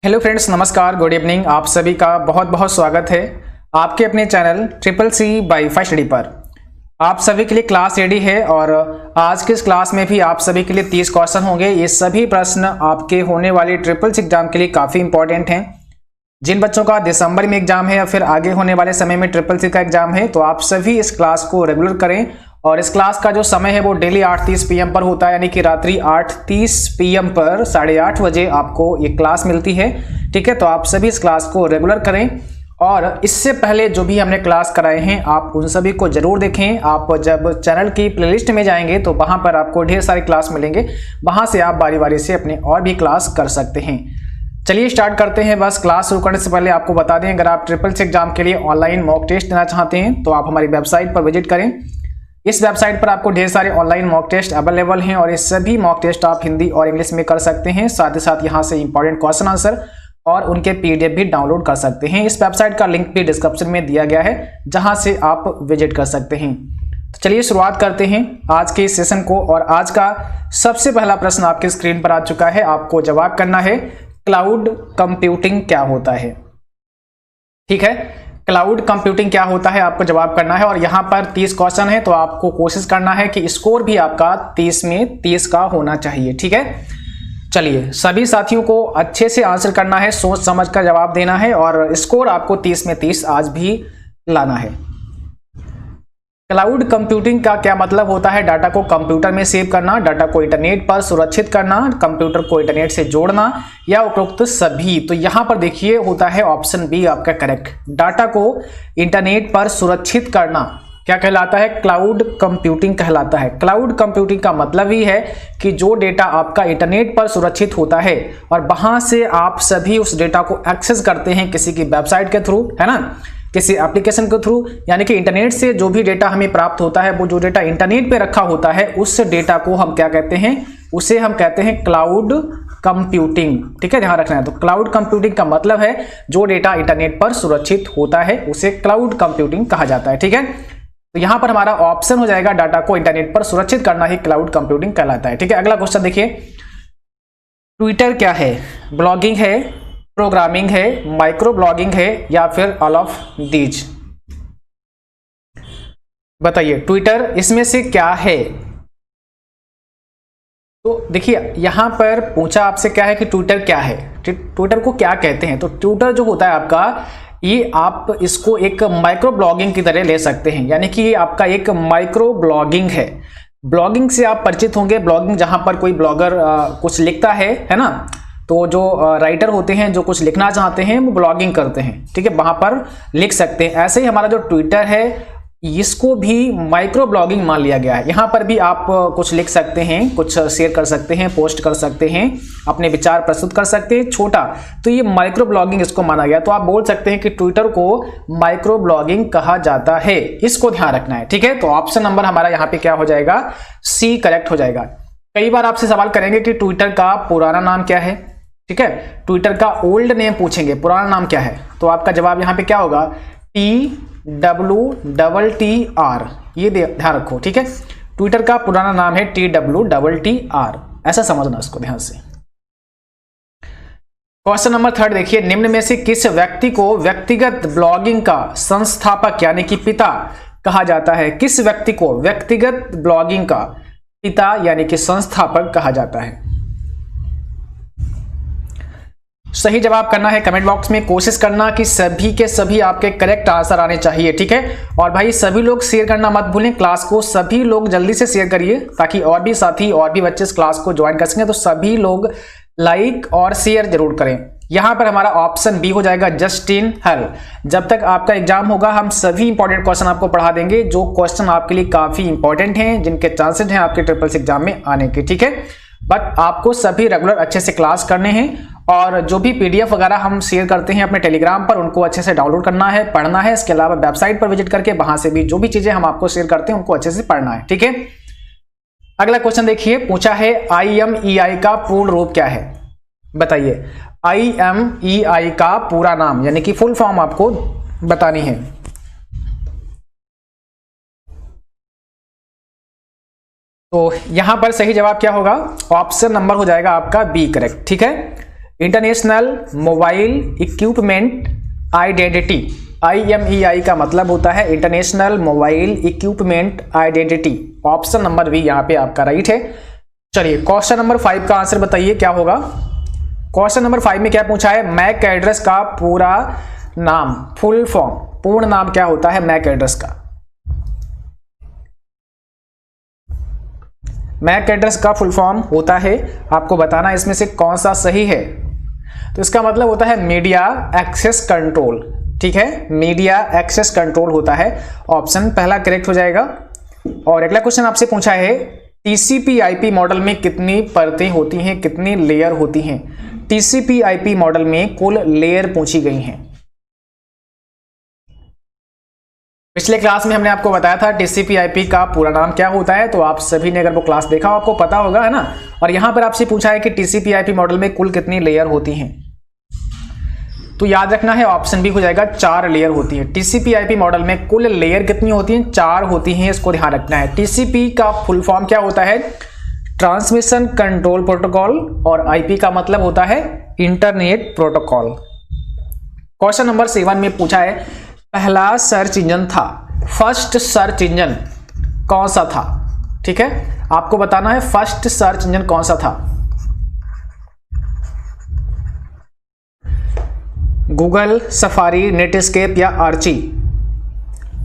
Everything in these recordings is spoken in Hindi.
हेलो फ्रेंड्स, नमस्कार, गुड इवनिंग। आप सभी का बहुत बहुत स्वागत है आपके अपने channel triple C by five study पर। आप सभी के लिए क्लास रेडी है और आज के इस क्लास में भी आप सभी के लिए 30 क्वेश्चन होंगे। ये सभी प्रश्न आपके होने वाले ट्रिपल सी एग्जाम के लिए काफ़ी इंपॉर्टेंट हैं। जिन बच्चों का दिसंबर में एग्जाम है या फिर आगे होने वाले समय में ट्रिपल सी का एग्जाम है, तो आप सभी इस क्लास को रेगुलर करें। और इस क्लास का जो समय है वो डेली 8:30 PM पर होता है, यानी कि रात्रि 8:30 PM पर 8:30 बजे आपको ये क्लास मिलती है। ठीक है, तो आप सभी इस क्लास को रेगुलर करें। और इससे पहले जो भी हमने क्लास कराए हैं आप उन सभी को जरूर देखें। आप जब चैनल की प्लेलिस्ट में जाएंगे तो वहां पर आपको ढेर सारे क्लास मिलेंगे, वहां से आप बारी बारी से अपने और भी क्लास कर सकते हैं। चलिए स्टार्ट करते हैं। बस क्लास शुरू करने से पहले आपको बता दें, अगर आप ट्रिपल सी एग्जाम के लिए ऑनलाइन मॉक टेस्ट देना चाहते हैं तो आप हमारी वेबसाइट पर विजिट करें। इस वेबसाइट पर आपको ढेर सारे ऑनलाइन मॉक टेस्ट अवेलेबल हैं और ये सभी मॉक टेस्ट आप हिंदी और इंग्लिश में कर सकते हैं। साथ ही साथ यहाँ से इंपॉर्टेंट क्वेश्चन आंसर और उनके PDF भी डाउनलोड कर सकते हैं। इस वेबसाइट का लिंक भी डिस्क्रिप्शन में दिया गया है, जहां से आप विजिट कर सकते हैं। तो चलिए शुरुआत करते हैं आज के इस सेशन को। और आज का सबसे पहला प्रश्न आपके स्क्रीन पर आ चुका है। आपको जवाब करना है क्लाउड कंप्यूटिंग क्या होता है। ठीक है, क्लाउड कंप्यूटिंग क्या होता है आपको जवाब करना है। और यहाँ पर 30 क्वेश्चन है, तो आपको कोशिश करना है कि स्कोर भी आपका 30 में 30 का होना चाहिए। ठीक है, चलिए सभी साथियों को अच्छे से आंसर करना है, सोच समझ कर जवाब देना है और स्कोर आपको 30 में 30 आज भी लाना है। क्लाउड कंप्यूटिंग का क्या मतलब होता है? डाटा को कंप्यूटर में सेव करना, डाटा को इंटरनेट पर सुरक्षित करना, कंप्यूटर को इंटरनेट से जोड़ना या उपरोक्त सभी। तो यहां पर देखिए होता है ऑप्शन बी आपका करेक्ट। डाटा को इंटरनेट पर सुरक्षित करना क्या कहलाता है? क्लाउड कंप्यूटिंग कहलाता है। क्लाउड कंप्यूटिंग का मतलब ही है कि जो डेटा आपका इंटरनेट पर सुरक्षित होता है और वहां से आप सभी उस डेटा को एक्सेस करते हैं किसी की वेबसाइट के थ्रू, है ना, किसी एप्लीकेशन के थ्रू। यानी कि इंटरनेट से जो भी डेटा हमें प्राप्त होता है, वो जो डेटा इंटरनेट पे रखा होता है, उस डेटा को हम क्या कहते हैं? उसे हम कहते हैं क्लाउड कंप्यूटिंग। ठीक है, ध्यान रखना है। तो क्लाउड कंप्यूटिंग का मतलब है जो डेटा इंटरनेट पर सुरक्षित होता है उसे क्लाउड कंप्यूटिंग कहा जाता है। ठीक है, तो यहां पर हमारा ऑप्शन हो जाएगा डाटा को इंटरनेट पर सुरक्षित करना ही क्लाउड कंप्यूटिंग कहलाता है। ठीक है, अगला क्वेश्चन देखिए, ट्विटर क्या है? ब्लॉगिंग है, प्रोग्रामिंग है, माइक्रो ब्लॉगिंग है या फिर ऑल ऑफ दीज? बताइए ट्विटर इसमें से क्या है? तो देखिए यहां पर पूछा आपसे क्या है कि ट्विटर क्या है, ट्विटर को क्या कहते हैं। तो ट्विटर जो होता है आपका, ये आप इसको एक माइक्रो ब्लॉगिंग की तरह ले सकते हैं। यानी कि ये आपका एक माइक्रो ब्लॉगिंग है। ब्लॉगिंग से आप परिचित होंगे। ब्लॉगिंग जहां पर कोई ब्लॉगर कुछ लिखता है ना, तो जो राइटर होते हैं जो कुछ लिखना चाहते हैं वो ब्लॉगिंग करते हैं। ठीक है, वहां पर लिख सकते हैं। ऐसे ही हमारा जो ट्विटर है इसको भी माइक्रो ब्लॉगिंग मान लिया गया है। यहाँ पर भी आप कुछ लिख सकते हैं, कुछ शेयर कर सकते हैं, पोस्ट कर सकते हैं, अपने विचार प्रस्तुत कर सकते हैं छोटा। तो ये माइक्रो ब्लॉगिंग इसको माना गया। तो आप बोल सकते हैं कि ट्विटर को माइक्रो ब्लॉगिंग कहा जाता है। इसको ध्यान रखना है। ठीक है, तो ऑप्शन नंबर हमारा यहाँ पे क्या हो जाएगा? सी करेक्ट हो जाएगा। कई बार आपसे सवाल करेंगे कि ट्विटर का पुराना नाम क्या है। ठीक है, ट्विटर का ओल्ड नेम पूछेंगे, पुराना नाम क्या है? तो आपका जवाब यहाँ पे क्या होगा? TWTTR। ये ध्यान रखो। ठीक है, ट्विटर का पुराना नाम है TWTTR, ऐसा समझना इसको ध्यान से। क्वेश्चन नंबर 3 देखिए, निम्न में से किस व्यक्ति को व्यक्तिगत ब्लॉगिंग का संस्थापक यानी कि पिता कहा जाता है? किस व्यक्ति को व्यक्तिगत ब्लॉगिंग का पिता यानी कि संस्थापक कहा जाता है? सही जवाब करना है कमेंट बॉक्स में। कोशिश करना कि सभी के सभी आपके करेक्ट आंसर आने चाहिए। ठीक है, और भाई सभी लोग शेयर करना मत भूलें। क्लास को सभी लोग जल्दी से शेयर करिए ताकि और भी साथी और भी बच्चे इस क्लास को ज्वाइन कर सकें। तो सभी लोग लाइक और शेयर जरूर करें। यहां पर हमारा ऑप्शन बी हो जाएगा, जस्टिन हल। जब तक आपका एग्जाम होगा हम सभी इंपॉर्टेंट क्वेश्चन आपको पढ़ा देंगे, जो क्वेश्चन आपके लिए काफी इंपॉर्टेंट हैं, जिनके चांसेस हैं आपके ट्रिपल सी एग्जाम में आने के। ठीक है, बट आपको सभी रेगुलर अच्छे से क्लास करने हैं और जो भी PDF वगैरह हम शेयर करते हैं अपने टेलीग्राम पर, उनको अच्छे से डाउनलोड करना है, पढ़ना है। इसके अलावा वेबसाइट पर विजिट करके वहां से भी जो भी चीजें हम आपको शेयर करते हैं उनको अच्छे से पढ़ना है। ठीक है, अगला क्वेश्चन देखिए, पूछा है IMEI का पूर्ण रूप क्या है? बताइए IMEI का पूरा नाम यानी कि फुल फॉर्म आपको बतानी है। तो यहां पर सही जवाब क्या होगा? ऑप्शन नंबर हो जाएगा आपका बी करेक्ट। ठीक है, international mobile equipment identity, IMEI का मतलब होता है international mobile equipment identity. Option number B यहाँ पे आपका राइट है। चलिए क्वेश्चन नंबर 5 का आंसर बताइए क्या होगा। क्वेश्चन नंबर 5 में क्या पूछा है, मैक एड्रेस का पूरा नाम, फुल फॉर्म, पूर्ण नाम क्या होता है मैक एड्रेस का। मैक एड्रेस का फुल फॉर्म होता है, आपको बताना इसमें से कौन सा सही है। तो इसका मतलब होता है मीडिया एक्सेस कंट्रोल, ठीक है, मीडिया एक्सेस कंट्रोल होता है। ऑप्शन पहला करेक्ट हो जाएगा। और अगला क्वेश्चन आपसे पूछा है TCP/IP मॉडल में कितनी परतें होती हैं, कितनी लेयर होती हैं। TCP/IP मॉडल में कुल लेयर पूछी गई हैं। पिछले क्लास में हमने आपको बताया था TCP/IP का पूरा नाम क्या होता है, तो आप सभी ने अगर वो क्लास देखा हो आपको पता होगा, है ना। और यहां पर आपसे पूछा है कि TCP/IP मॉडल में कुल कितनी लेयर होती हैं, तो याद रखना है ऑप्शन बी हो जाएगा 4 लेयर होती है। TCP/IP मॉडल में कुल लेयर कितनी होती हैं, 4 होती हैं, इसको ध्यान रखना है। TCP का फुल फॉर्म क्या होता है, ट्रांसमिशन कंट्रोल प्रोटोकॉल, और IP का मतलब होता है इंटरनेट प्रोटोकॉल। क्वेश्चन नंबर 7 में पूछा है पहला सर्च इंजन था, फर्स्ट सर्च इंजन कौन सा था, ठीक है, आपको बताना है फर्स्ट सर्च इंजन कौन सा था। गूगल, सफारी, नेटस्केप या आर्ची।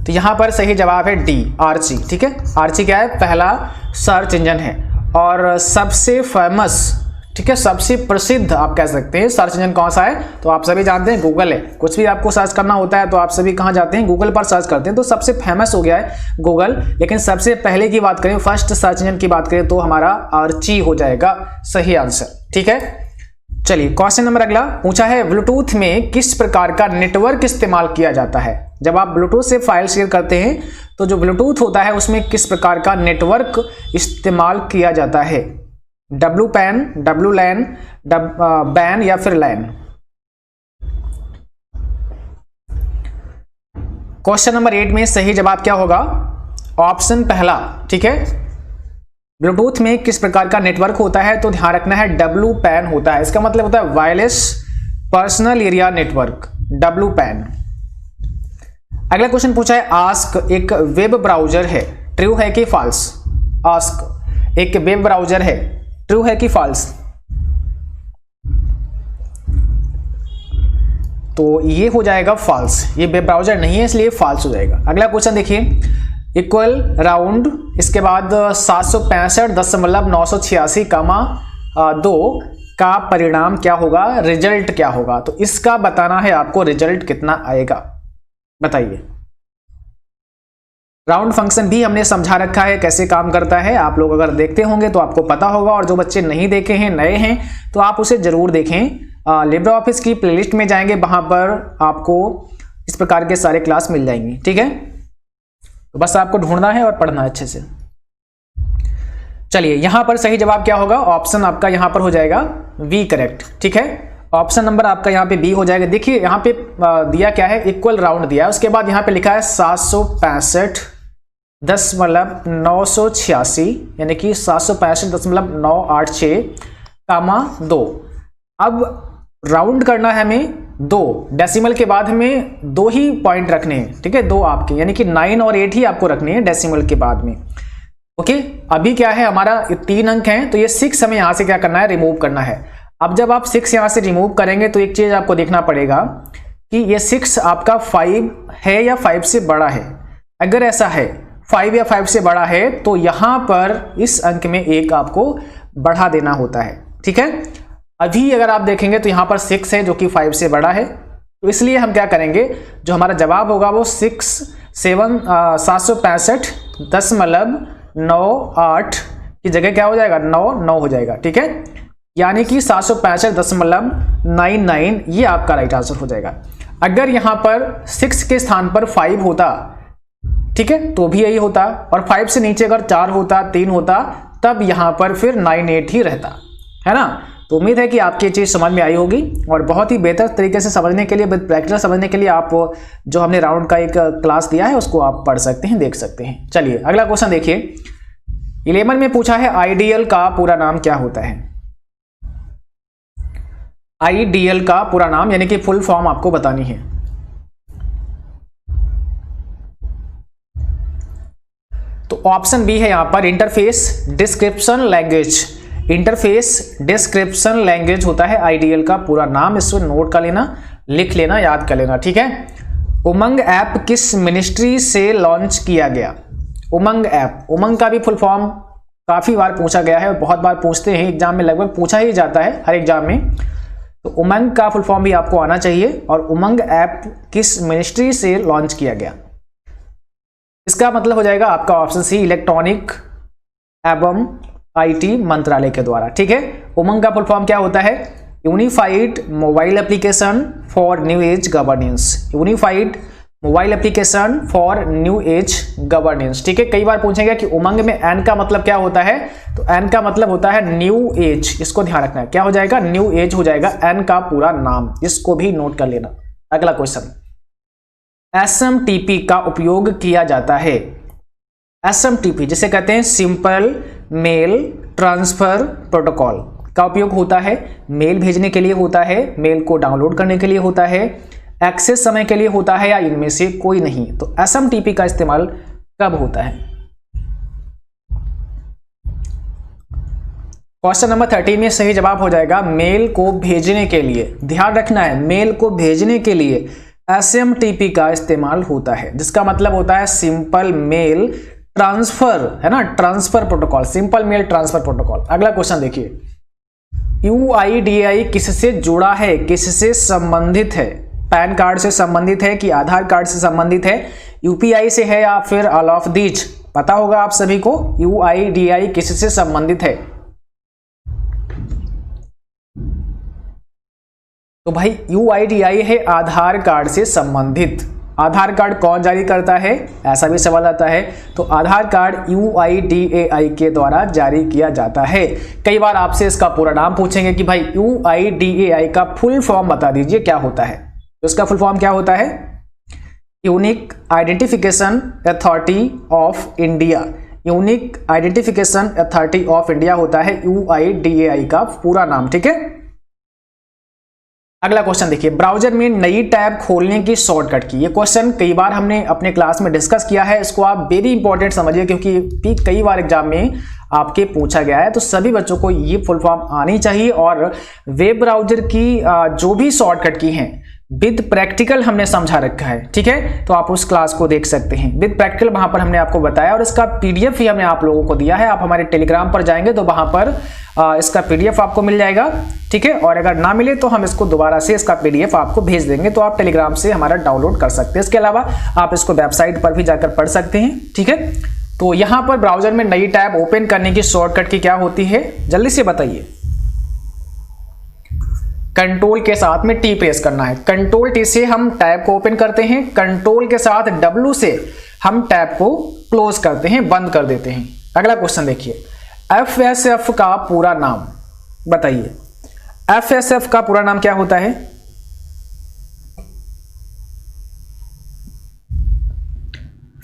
तो यहां पर सही जवाब है डी, आर्ची, ठीक है। आर्ची क्या है, पहला सर्च इंजन है और सबसे फेमस, ठीक है, सबसे प्रसिद्ध आप कह सकते हैं सर्च इंजन कौन सा है, तो आप सभी जानते हैं गूगल है। कुछ भी आपको सर्च करना होता है तो आप सभी कहां जाते हैं, गूगल पर सर्च करते हैं, तो सबसे फेमस हो गया है गूगल। लेकिन सबसे पहले की बात करें, फर्स्ट सर्च इंजन की बात करें, तो हमारा आर्ची हो जाएगा सही आंसर, ठीक है। चलिए क्वेश्चन नंबर अगला पूछा है ब्लूटूथ में किस प्रकार का नेटवर्क इस्तेमाल किया जाता है। जब आप ब्लूटूथ से फाइल शेयर करते हैं तो जो ब्लूटूथ होता है उसमें किस प्रकार का नेटवर्क इस्तेमाल किया जाता है, WPAN, WLAN, बैन या फिर लैन। क्वेश्चन नंबर 8 में सही जवाब क्या होगा, ऑप्शन पहला, ठीक है। ब्लूटूथ में किस प्रकार का नेटवर्क होता है, तो ध्यान रखना है WPAN होता है। इसका मतलब होता है wireless personal area network, WPAN। अगला क्वेश्चन पूछा है आस्क एक वेब ब्राउजर है, ट्रू है कि फॉल्स। आस्क एक वेब ब्राउजर है, ट्रू है कि फॉल्स। तो ये हो जाएगा फॉल्स, ये वेब ब्राउजर नहीं है इसलिए फॉल्स हो जाएगा। अगला क्वेश्चन देखिए, इक्वल राउंड, इसके बाद 765.986,2 का परिणाम क्या होगा, रिजल्ट क्या होगा। तो इसका बताना है आपको रिजल्ट कितना आएगा, बताइए। राउंड फंक्शन भी हमने समझा रखा है कैसे काम करता है, आप लोग अगर देखते होंगे तो आपको पता होगा, और जो बच्चे नहीं देखे हैं, नए हैं, तो आप उसे जरूर देखें। लिब्रे ऑफिस की प्लेलिस्ट में जाएंगे, वहां पर आपको इस प्रकार के सारे क्लास मिल जाएंगे, ठीक है। तो बस आपको ढूंढना है और पढ़ना है अच्छे से। चलिए यहां पर सही जवाब क्या होगा, ऑप्शन आपका यहां पर हो जाएगा बी करेक्ट, ठीक है। ऑप्शन नंबर आपका यहां पे बी हो जाएगा। देखिए यहां पे दिया क्या है, इक्वल राउंड दिया है, उसके बाद यहां पे लिखा है 765.986 यानी कि 765.986, 2। अब राउंड करना है हमें 2, डेसिमल के बाद हमें 2 ही पॉइंट रखने हैं, ठीक है, 2 आपके, यानी कि 9 और 8 ही आपको रखने हैं डेसिमल के बाद में। ओके, अभी क्या है हमारा 3 अंक हैं, तो ये 6 हमें यहां से क्या करना है, रिमूव करना है। अब जब आप 6 यहां से रिमूव करेंगे तो एक चीज आपको देखना पड़ेगा कि ये 6 आपका 5 है या 5 से बड़ा है। अगर ऐसा है 5 या 5 से बड़ा है तो यहां पर इस अंक में 1 आपको बढ़ा देना होता है, ठीक है। अभी अगर आप देखेंगे तो यहां पर 6 है जो कि 5 से बड़ा है, तो इसलिए हम क्या करेंगे, जो हमारा जवाब होगा वो 765.98 की जगह क्या हो जाएगा, 9 हो जाएगा, ठीक है। यानी कि 765.99 ये आपका राइट आंसर हो जाएगा। अगर यहां पर 6 के स्थान पर 5 होता, ठीक है, तो भी यही होता, और 5 से नीचे अगर 4 होता, 3 होता, तब यहां पर फिर 9 8 ही रहता, है ना। तो उम्मीद है कि आपकी चीज समझ में आई होगी, और बहुत ही बेहतर तरीके से समझने के लिए, प्रैक्टिकल समझने के लिए आप जो हमने राउंड का एक क्लास दिया है उसको आप पढ़ सकते हैं, देख सकते हैं। चलिए अगला क्वेश्चन देखिए, 11 में पूछा है आइडियल का पूरा नाम क्या होता है। IDL का पूरा नाम यानी कि फुल फॉर्म आपको बतानी है। तो ऑप्शन बी है यहां पर interface description language. Interface description language होता है IDL का पूरा नाम। इसको नोट कर लेना, लिख लेना, याद कर लेना, ठीक है। उमंग ऐप किस मिनिस्ट्री से लॉन्च किया गया? उमंग ऐप, उमंग का भी फुल फॉर्म काफी बार पूछा गया है और बहुत बार पूछते हैं एग्जाम में, लगभग पूछा ही जाता है हर एग्जाम में। तो उमंग का फुल फॉर्म भी आपको आना चाहिए। और उमंग ऐप किस मिनिस्ट्री से लॉन्च किया गया? इसका मतलब हो जाएगा आपका ऑप्शन सी, इलेक्ट्रॉनिक एवं IT मंत्रालय के द्वारा, ठीक है। उमंग का फुल फॉर्म क्या होता है? Unified mobile application for new age governance. Unified mobile application for new age governance, ठीक है। कई बार पूछेंगे कि उमंग में एन का मतलब क्या होता है, तो एन का मतलब होता है न्यू एज। इसको ध्यान रखना है, क्या हो जाएगा? न्यू एज हो जाएगा एन का पूरा नाम। इसको भी नोट कर लेना। अगला क्वेश्चन, SMTP का उपयोग किया जाता है। SMTP जिसे कहते हैं सिंपल मेल ट्रांसफर प्रोटोकॉल का उपयोग होता है मेल भेजने के लिए होता है, मेल को डाउनलोड करने के लिए होता है, एक्सेस समय के लिए होता है, या इनमें से कोई नहीं। तो SMTP का इस्तेमाल कब होता है? क्वेश्चन नंबर 13 में सही जवाब हो जाएगा मेल को भेजने के लिए। ध्यान रखना है, मेल को भेजने के लिए SMTP का इस्तेमाल होता है, जिसका मतलब होता है सिंपल मेल ट्रांसफर, है ना, transfer protocol, simple mail transfer protocol. अगला क्वेश्चन देखिए, UIDAI किससे जुड़ा है, किससे संबंधित है? पैन कार्ड से संबंधित है कि आधार कार्ड से संबंधित है, UPI से है या फिर ऑल ऑफ दीज? पता होगा आप सभी को UIDAI किससे संबंधित है। तो भाई UIDAI है आधार कार्ड से संबंधित। आधार कार्ड कौन जारी करता है, ऐसा भी सवाल आता है। तो आधार कार्ड UIDAI के द्वारा जारी किया जाता है। कई बार आपसे इसका पूरा नाम पूछेंगे कि भाई UIDAI का फुल फॉर्म बता दीजिए क्या होता है। तो इसका फुल फॉर्म क्या होता है? Unique identification authority of India. Unique identification authority of India होता है UIDAI का पूरा नाम, ठीक है। अगला क्वेश्चन देखिए, ब्राउजर में नई टैब खोलने की शॉर्टकट की। ये क्वेश्चन कई बार हमने अपने क्लास में डिस्कस किया है। इसको आप वेरी इंपॉर्टेंट समझिए क्योंकि कई बार एग्जाम में आपके पूछा गया है। तो सभी बच्चों को ये फुल फॉर्म आनी चाहिए। और वेब ब्राउजर की जो भी शॉर्टकट की हैं विद प्रैक्टिकल हमने समझा रखा है, ठीक है। तो आप उस क्लास को देख सकते हैं, विद प्रैक्टिकल वहां पर हमने आपको बताया और इसका PDF ही हमने आप लोगों को दिया है। आप हमारे टेलीग्राम पर जाएंगे तो वहां पर इसका PDF आपको मिल जाएगा, ठीक है। और अगर ना मिले तो हम इसको दोबारा से इसका PDF आपको भेज देंगे, तो आप टेलीग्राम से हमारा डाउनलोड कर सकते हैं। इसके अलावा आप इसको वेबसाइट पर भी जाकर पढ़ सकते हैं, ठीक है। तो यहां पर ब्राउजर में नई टैब ओपन करने की शॉर्टकट की क्या होती है, जल्दी से बताइए। कंट्रोल के साथ में T प्रेस करना है। कंट्रोल T से हम टैब को ओपन करते हैं, कंट्रोल के साथ W से हम टैब को क्लोज करते हैं, बंद कर देते हैं। अगला क्वेश्चन देखिए, FSF का पूरा नाम बताइए। FSF का पूरा नाम क्या होता है?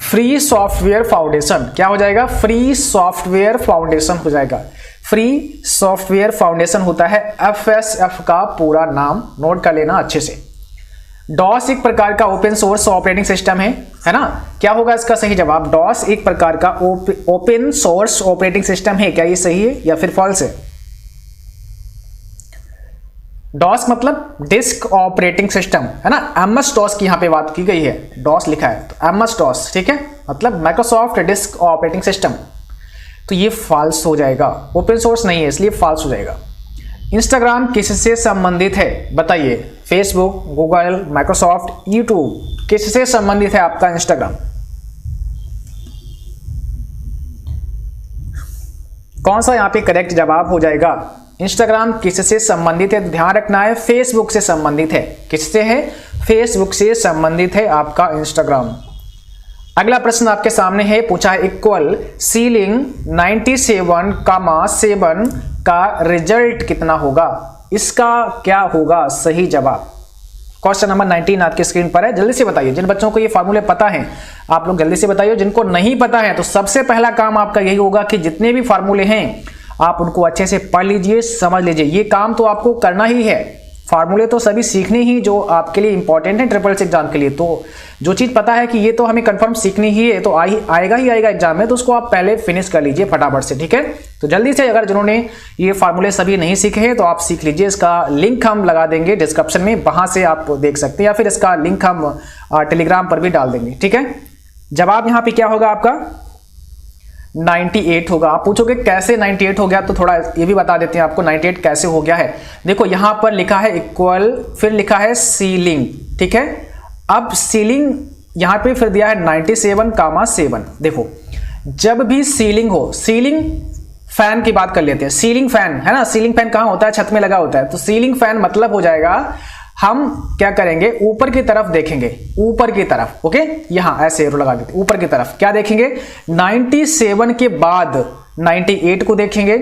Free software foundation. क्या हो जाएगा? फ्री सॉफ्टवेयर फाउंडेशन हो जाएगा। फ्री सॉफ्टवेयर फाउंडेशन होता है FSF का पूरा नाम, नोट कर लेना अच्छे से। डॉस एक प्रकार का ओपन सोर्स ऑपरेटिंग सिस्टम है ना। क्या होगा इसका सही जवाब? डॉस एक प्रकार का ओपन सोर्स ऑपरेटिंग सिस्टम है। क्या ये सही है या फिर फॉल्स है? डॉस मतलब डिस्क ऑपरेटिंग सिस्टम, है ना। MS डॉस की यहां पे बात की गई है, डॉस लिखा है तो MS डॉस, ठीक है, मतलब माइक्रोसॉफ्ट डिस्क ऑपरेटिंग सिस्टम। तो ये फॉल्स हो जाएगा, ओपन सोर्स नहीं है इसलिए फॉल्स हो जाएगा। इंस्टाग्राम किससे संबंधित है बताइए? फेसबुक, गूगल, माइक्रोसॉफ्ट, यूट्यूब, किससे संबंधित है आपका इंस्टाग्राम? कौन सा यहां पे करेक्ट जवाब हो जाएगा? इंस्टाग्राम किससे संबंधित है? ध्यान रखना है, फेसबुक से संबंधित है। किससे है? फेसबुक से संबंधित है आपका इंस्टाग्राम। अगला प्रश्न आपके सामने है, पूछा है इक्वल सीलिंग 97,7 का रिजल्ट कितना होगा? इसका क्या होगा सही जवाब? क्वेश्चन नंबर 19 आपकी स्क्रीन पर है, जल्दी से बताइए। जिन बच्चों को ये फार्मूले पता हैं आप लोग जल्दी से बताइए, जिनको नहीं पता है तो सबसे पहला काम आपका यही होगा कि जितने भी फार्मूले हैं आप उनको अच्छे से पढ़ लीजिए, समझ लीजिए। ये काम तो आपको करना ही है, फार्मूले तो सभी सीखने ही जो आपके लिए इंपॉर्टेंट है ट्रिपल सी एग्जाम के लिए। तो जो चीज़ पता है कि ये तो हमें कंफर्म सीखनी ही है, तो आएगा ही आएगा एग्जाम में, तो उसको आप पहले फिनिश कर लीजिए फटाफट से, ठीक है। तो जल्दी से, अगर जिन्होंने ये फार्मूले सभी नहीं सीखे हैं तो आप सीख लीजिए। इसका लिंक हम लगा देंगे डिस्क्रिप्शन में, वहां से आप देख सकते हैं, या फिर इसका लिंक हम टेलीग्राम पर भी डाल देंगे, ठीक है। जवाब यहाँ पे क्या होगा आपका 98 होगा। आप पूछोगे कैसे 98 हो गया, तो थोड़ा ये भी बता देते हैं आपको 98 कैसे हो गया है। देखो यहां पर लिखा है इक्वल, फिर लिखा है सीलिंग, ठीक है। अब सीलिंग यहां पे फिर दिया है 97,7। देखो जब भी सीलिंग हो, सीलिंग फैन की बात कर लेते हैं। सीलिंग फैन है ना, सीलिंग फैन कहां होता है, छत में लगा होता है। तो सीलिंग फैन मतलब हो जाएगा, हम क्या करेंगे ऊपर की तरफ देखेंगे, ऊपर की तरफ, ओके। यहां ऐसे एरो लगा देते, ऊपर की तरफ क्या देखेंगे, 97 के बाद 98 को देखेंगे।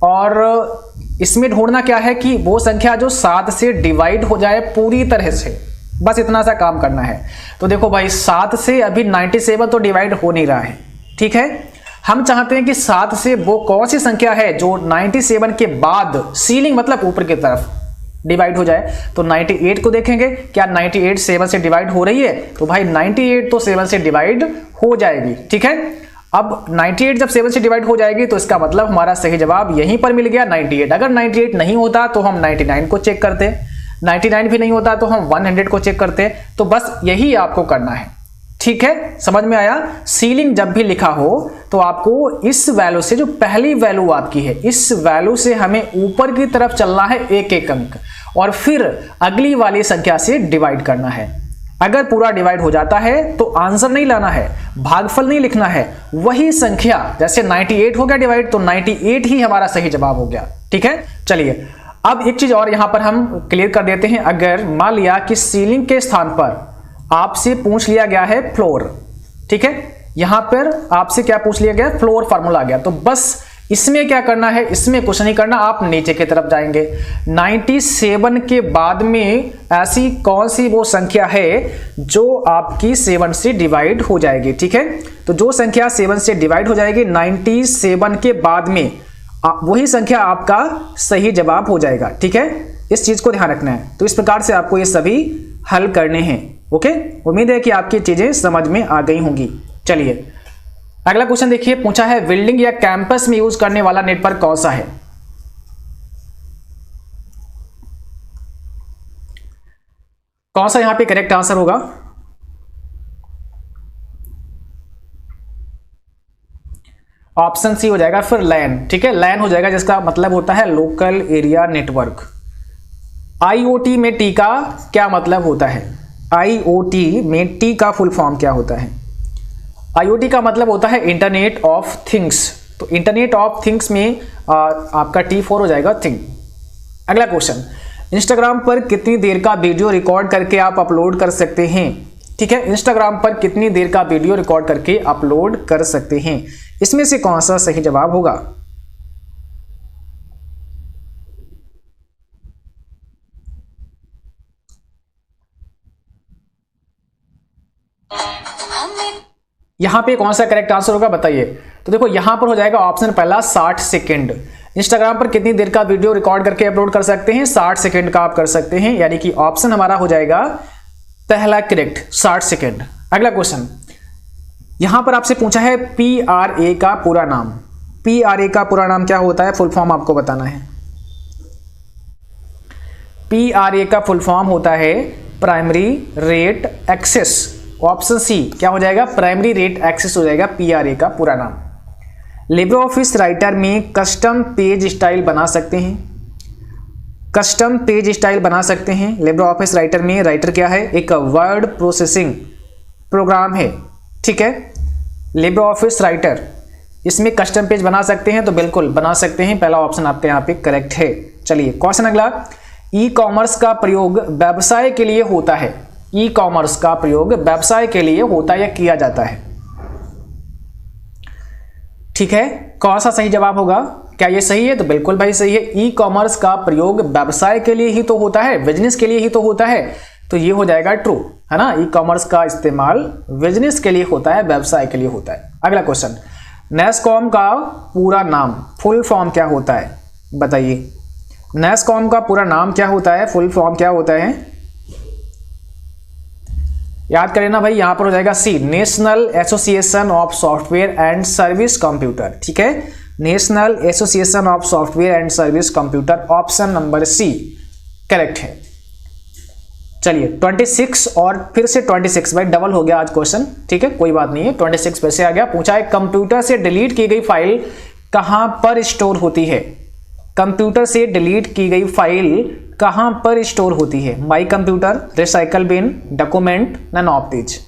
और इसमें ढूंढना क्या है कि वो संख्या जो 7 से डिवाइड हो जाए पूरी तरह से, बस इतना सा काम करना है। तो देखो भाई 7 से अभी 97 तो डिवाइड हो नहीं रहा है, ठीक है। हम चाहते हैं कि 7 से वो कौन सी संख्या है जो 97 के बाद, सीलिंग मतलब ऊपर की तरफ, डिवाइड हो जाए। तो 98 को देखेंगे, क्या 98 7 से डिवाइड हो रही है, तो भाई 98 तो 7 से डिवाइड हो जाएगी, ठीक है। अब 98 जब 7 से डिवाइड हो जाएगी तो इसका मतलब हमारा सही जवाब यहीं पर मिल गया 98। अगर 98 नहीं होता तो हम 99 को चेक करते, 99 भी नहीं होता तो हम 100 को चेक करते। तो बस यही आपको करना है, ठीक है। समझ में आया। सीलिंग जब भी लिखा हो तो आपको इस वैल्यू से, जो पहली वैल्यू आपकी है, इस वैल्यू से हमें ऊपर की तरफ चलना है एक एक अंक, और फिर अगली वाली संख्या से डिवाइड करना है। अगर पूरा डिवाइड हो जाता है तो आंसर नहीं लाना है, भागफल नहीं लिखना है, वही संख्या, जैसे 98 हो गया डिवाइड तो 98 ही हमारा सही जवाब हो गया, ठीक है। चलिए अब एक चीज और यहां पर हम क्लियर कर देते हैं। अगर मान लिया कि सीलिंग के स्थान पर आपसे पूछ लिया गया है फ्लोर, ठीक है, यहां पर आपसे क्या पूछ लिया गया, फ्लोर फार्मूला आ गया, तो बस इसमें क्या करना है, इसमें कुछ नहीं करना, आप नीचे की तरफ जाएंगे। 97 के बाद में ऐसी कौन सी वो संख्या है जो आपकी 7 से डिवाइड हो जाएगी, ठीक है। तो जो संख्या 7 से डिवाइड हो जाएगी 97 के बाद में, वही संख्या आपका सही जवाब हो जाएगा, ठीक है। इस चीज को ध्यान रखना है। तो इस प्रकार से आपको ये सभी हल करने हैं, ओके। उम्मीद है कि आपकी चीजें समझ में आ गई होंगी। चलिए अगला क्वेश्चन देखिए, पूछा है बिल्डिंग या कैंपस में यूज करने वाला नेटवर्क कौन सा है। कौन सा यहां पे करेक्ट आंसर होगा, ऑप्शन सी हो जाएगा, फिर लैन, ठीक है। लैन हो जाएगा जिसका मतलब होता है लोकल एरिया नेटवर्क। आईओटी में टी का क्या मतलब होता है, आईओटी में टी का फुल फॉर्म क्या होता है। आईओटी का मतलब होता है इंटरनेट ऑफ थिंग्स। तो इंटरनेट ऑफ थिंग्स में आपका T4 हो जाएगा थिंग। अगला क्वेश्चन, इंस्टाग्राम पर कितनी देर का वीडियो रिकॉर्ड करके आप अपलोड कर सकते हैं, ठीक है। इंस्टाग्राम पर कितनी देर का वीडियो रिकॉर्ड करके अपलोड कर सकते हैं, इसमें से कौन सा सही जवाब होगा। यहां पे कौन सा करेक्ट आंसर होगा बताइए। तो देखो यहां पर हो जाएगा ऑप्शन पहला 60 सेकेंड। इंस्टाग्राम पर कितनी देर का वीडियो रिकॉर्ड करके अपलोड कर सकते हैं, 60 सेकेंड का आप कर सकते हैं, यानी कि ऑप्शन हमारा हो जाएगा पहला करेक्ट 60 सेकेंड। अगला क्वेश्चन, यहां पर आपसे पूछा है PRA का पूरा नाम। PRA का पूरा नाम क्या होता है, फुल फॉर्म आपको बताना है। PRA का फुल फॉर्म होता है primary rate access. Option C क्या हो जाएगा, प्राइमरी रेट एक्सेस हो जाएगा PRA का पूरा नाम। लिब्रे ऑफिस राइटर में कस्टम पेज स्टाइल बना सकते हैं, कस्टम पेज स्टाइल बना सकते हैं। लिब्रे ऑफिस राइटर में राइटर क्या है, एक वर्ड प्रोसेसिंग प्रोग्राम है, ठीक है। लिब्रे ऑफिस राइटर, इसमें कस्टम पेज बना सकते हैं, तो बिल्कुल बना सकते हैं, पहला ऑप्शन आपके यहाँ पे करेक्ट है। चलिए क्वेश्चन अगला, ई कॉमर्स का प्रयोग व्यवसाय के लिए होता है। ई कॉमर्स का प्रयोग व्यवसाय के लिए होता है या किया जाता है, ठीक है। कौन सा सही जवाब होगा, क्या ये सही है, तो बिल्कुल भाई सही है। ई कॉमर्स का प्रयोग व्यवसाय के लिए ही तो होता है, बिजनेस के लिए ही तो होता है, तो ये हो जाएगा ट्रू, है ना। ई कॉमर्स का इस्तेमाल बिजनेस के लिए होता है, व्यवसाय के लिए होता है। अगला क्वेश्चन, नेस्कॉम का पूरा नाम फुल फॉर्म क्या होता है बताइए। NASSCOM का पूरा नाम क्या होता है, फुल फॉर्म क्या होता है, याद करें ना भाई, यहां पर हो जाएगा C, national association of software and service computer. ठीक है, national association of software and service computer, option number C correct है। चलिए 26 और फिर से 26, भाई डबल हो गया आज क्वेश्चन, ठीक है कोई बात नहीं है, 26 पे से आ गया। पूछा है कंप्यूटर से डिलीट की गई फाइल कहां पर स्टोर होती है, कंप्यूटर से डिलीट की गई फाइल कहां पर स्टोर होती है, my computer, recycle bin, document, none of these,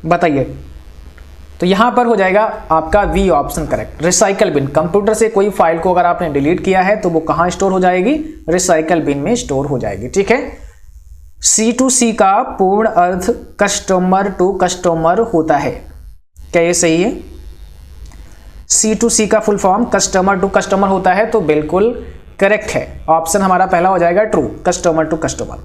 बताइए। तो यहां पर हो जाएगा आपका B option correct, recycle bin. Computer से कोई फाइल को अगर आपने डिलीट किया है तो वो कहां स्टोर हो जाएगी, रिसाइकल बिन में स्टोर हो जाएगी। ठीक है, C2C का पूर्ण अर्थ कस्टमर टू कस्टमर होता है, क्या ये सही है? C2C का full form customer to customer होता है, तो बिल्कुल करेक्ट है, ऑप्शन हमारा पहला हो जाएगा true, customer to customer.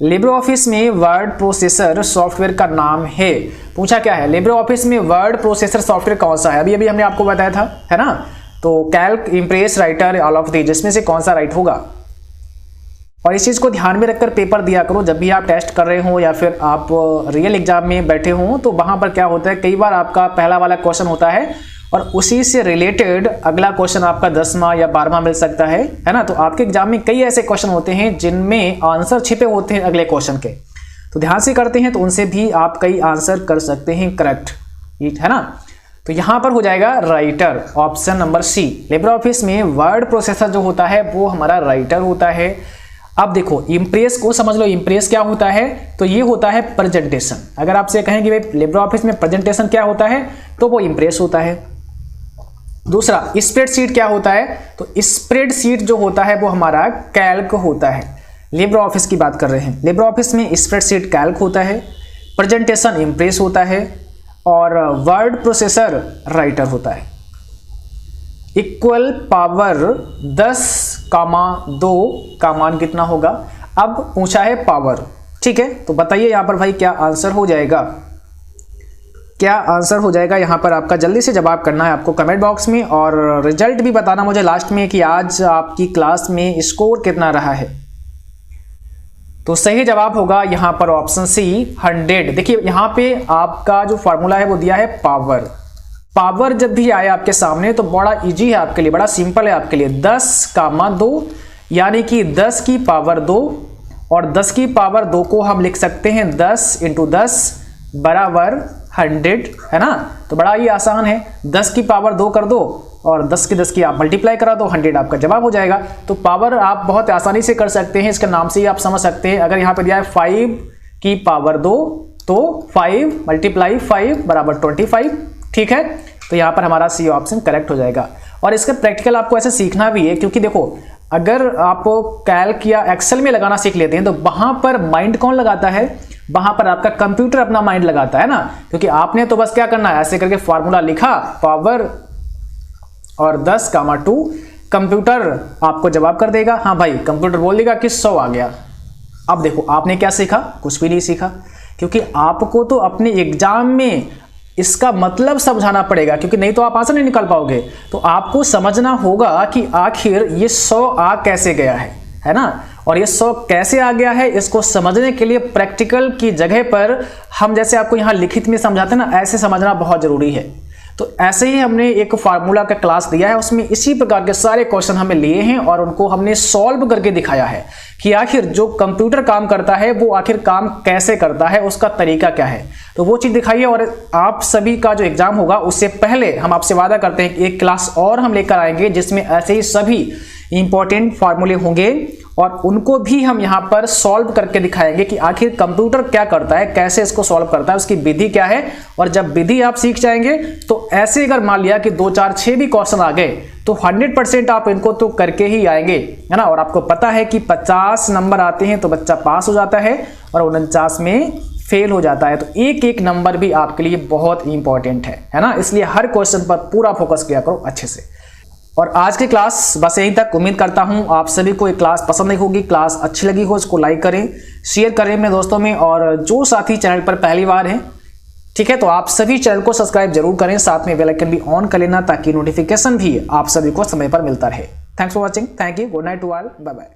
LibreOffice में वर्ड प्रोसेसर सॉफ्टवेयर का नाम है, पूछा क्या है, लिब्रे ऑफिस में वर्ड प्रोसेसर सॉफ्टवेयर कौन सा है, अभी अभी हमने आपको बताया था, है ना। तो Calc, impress, writer, all of these, जिसमें से कौन सा राइट होगा। और इस चीज को ध्यान में रखकर पेपर दिया करो, जब भी आप टेस्ट कर रहे हो या फिर आप रियल एग्जाम में बैठे हो, तो वहां पर क्या होता है, कई बार आपका पहला वाला क्वेश्चन होता है और उसी से रिलेटेड अगला क्वेश्चन आपका 10वां या 12वां मिल सकता है ना। तो आपके एग्जाम में कई ऐसे क्वेश्चन होते हैं जिनमें आंसर छिपे होते हैं अगले क्वेश्चन के, तो ध्यान से करते हैं तो उनसे भी आप कई आंसर कर सकते हैं करेक्ट, है ना। तो यहां पर हो जाएगा Writer, option number C. LibreOffice में वर्ड प्रोसेसर जो होता है वो हमारा राइटर होता है। अब देखो इम्प्रेस को समझ लो, इम्प्रेस क्या होता है, तो ये होता है प्रेजेंटेशन। अगर आपसे कहें कि भाई लिब्रे ऑफिस में प्रेजेंटेशन क्या होता है, तो वो इम्प्रेस होता है। दूसरा स्प्रेडशीट क्या होता है, तो स्प्रेडशीट जो होता है वो हमारा कैल्क होता है। लिब्रे ऑफिस की बात कर रहे हैं, लिब्रे ऑफिस में स्प्रेडशीट कैल्क होता है, प्रेजेंटेशन इम्प्रेस होता है और वर्ड प्रोसेसर राइटर होता है। इक्वल पावर 10,2 का मान कितना होगा, अब पूछा है पावर, ठीक है। तो बताइए यहां पर भाई क्या आंसर हो जाएगा, क्या आंसर हो जाएगा यहां पर आपका, जल्दी से जवाब करना है आपको कमेंट बॉक्स में, और रिजल्ट भी बताना मुझे लास्ट में कि आज आपकी क्लास में स्कोर कितना रहा है। तो सही जवाब होगा यहां पर ऑप्शन सी 100। देखिए यहां पे आपका जो फॉर्मूला है वो दिया है पावर। पावर जब भी आए आपके सामने तो बड़ा इजी है आपके लिए, बड़ा सिंपल है आपके लिए। 10,2 यानी कि 10 की पावर 2, और 10 की पावर 2 को हम लिख सकते हैं 10 × 10 बराबर 100, है ना। तो बड़ा ही आसान है, 10 की पावर 2 कर दो और 10 की 10 की आप मल्टीप्लाई करा दो, 100 आपका जवाब हो जाएगा। तो पावर आप बहुत आसानी से कर सकते हैं, इसके नाम से ही आप समझ सकते हैं। अगर यहाँ पे दिया है 5 की पावर 2, तो 5 × 5 बराबर 25, ठीक है। तो यहाँ पर हमारा सी ऑप्शन करेक्ट हो जाएगा। और इसका प्रैक्टिकल आपको ऐसे सीखना भी है, क्योंकि देखो अगर आप कैल्क या एक्सेल में लगाना सीख लेते हैं तो वहां पर माइंड कौन लगाता है, वहां पर आपका कंप्यूटर अपना माइंड लगाता है ना। क्योंकि आपने तो बस क्या करना है, ऐसे करके फॉर्मूला लिखा पावर और 10,2, कंप्यूटर आपको जवाब कर देगा, हाँ भाई कंप्यूटर बोल देगा कि 100 आ गया। अब देखो आपने क्या सीखा, कुछ भी नहीं सीखा, क्योंकि आपको तो अपने एग्जाम में इसका मतलब समझाना पड़ेगा, क्योंकि नहीं तो आप आंसर नहीं निकाल पाओगे। तो आपको समझना होगा कि आखिर ये 100 आ कैसे गया है ना। और ये 100 कैसे आ गया है, इसको समझने के लिए प्रैक्टिकल की जगह पर हम जैसे आपको यहाँ लिखित में समझाते हैं ना, ऐसे समझना बहुत जरूरी है। तो ऐसे ही हमने एक फार्मूला का क्लास दिया है, उसमें इसी प्रकार के सारे क्वेश्चन हमें लिए हैं और उनको हमने सॉल्व करके दिखाया है कि आखिर जो कंप्यूटर काम करता है वो आखिर काम कैसे करता है, उसका तरीका क्या है। तो वो चीज़ दिखाइए। और आप सभी का जो एग्जाम होगा उससे पहले हम आपसे वादा करते हैं कि एक क्लास और हम लेकर आएंगे जिसमें ऐसे ही सभी इंपॉर्टेंट फार्मूले होंगे और उनको भी हम यहाँ पर सॉल्व करके दिखाएंगे कि आखिर कंप्यूटर क्या करता है, कैसे इसको सॉल्व करता है, उसकी विधि क्या है। और जब विधि आप सीख जाएंगे तो ऐसे अगर मान लिया कि 2, 4, 6 भी क्वेश्चन आ गए तो 100% आप इनको तो करके ही आएंगे, है ना। और आपको पता है कि 50 नंबर आते हैं तो बच्चा पास हो जाता है और 49 में फेल हो जाता है। तो एक एक नंबर भी आपके लिए बहुत इंपॉर्टेंट है ना। इसलिए हर क्वेश्चन पर पूरा फोकस किया करो अच्छे से। और आज की क्लास बस यहीं तक। उम्मीद करता हूं आप सभी को ये क्लास पसंद आई होगी, क्लास अच्छी लगी हो, इसको लाइक करें, शेयर करें अपने दोस्तों में। और जो साथी चैनल पर पहली बार हैं ठीक है, तो आप सभी चैनल को सब्सक्राइब जरूर करें, साथ में बेल आइकन भी ऑन कर लेना ताकि नोटिफिकेशन भी आप सभी को समय पर मिलता रहे। Thanks for watching, thank you, good night to all, bye bye.